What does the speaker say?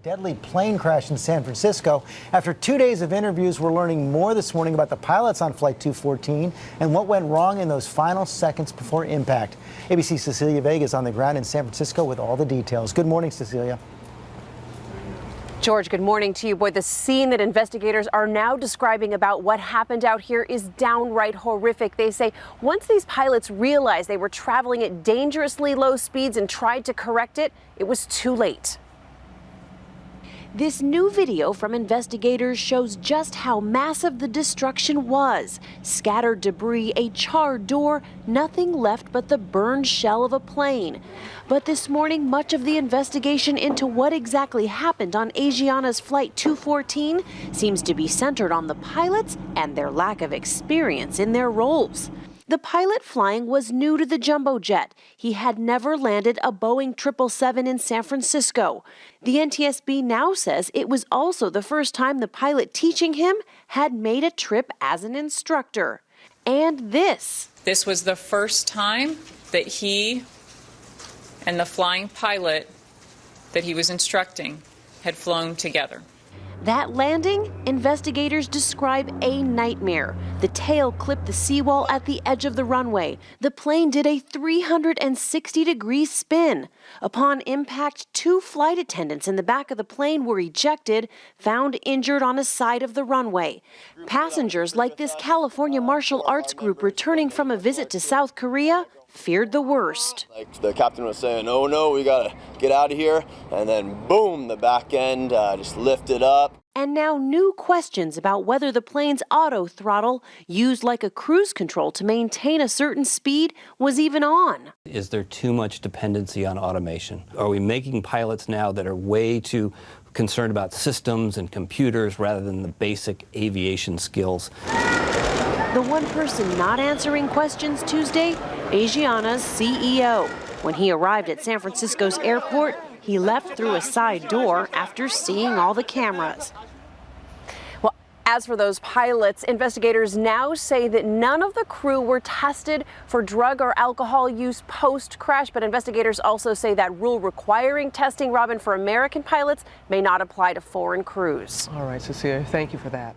Deadly plane crash in San Francisco. After 2 days of interviews, we're learning more this morning about the pilots on Flight 214 and what went wrong in those final seconds before impact. ABC's Cecilia Vega is on the ground in San Francisco with all the details. Good morning, Cecilia. George, good morning to you. Boy, the scene that investigators are now describing about what happened out here is downright horrific. They say once these pilots realized they were traveling at dangerously low speeds and tried to correct it, it was too late. This new video from investigators shows just how massive the destruction was. Scattered debris, a charred door, nothing left but the burned shell of a plane. But this morning, much of the investigation into what exactly happened on Asiana's Flight 214 seems to be centered on the pilots and their lack of experience in their roles. The pilot flying was new to the jumbo jet. He had never landed a Boeing 777 in San Francisco. The NTSB now says it was also the first time the pilot teaching him had made a trip as an instructor. And this was the first time that he and the flying pilot that he was instructing had flown together. That landing, investigators describe a nightmare. The tail clipped the seawall at the edge of the runway. The plane did a 360-degree spin. Upon impact, 2 flight attendants in the back of the plane were ejected, found injured on a side of the runway. Passengers like this California martial arts group returning from a visit to South Korea feared the worst. Like the captain was saying, oh no, we gotta get out of here. And then boom, the back end just lifted up. And now new questions about whether the plane's auto throttle, used like a cruise control to maintain a certain speed, was even on. Is there too much dependency on automation? Are we making pilots now that are way too concerned about systems and computers rather than the basic aviation skills? The one person not answering questions Tuesday, Asiana's CEO. When he arrived at San Francisco's airport, he left through a side door after seeing all the cameras. Well, as for those pilots, investigators now say that none of the crew were tested for drug or alcohol use post-crash, but investigators also say that rule requiring testing, Robin, for American pilots may not apply to foreign crews. All right, Cecilia, thank you for that.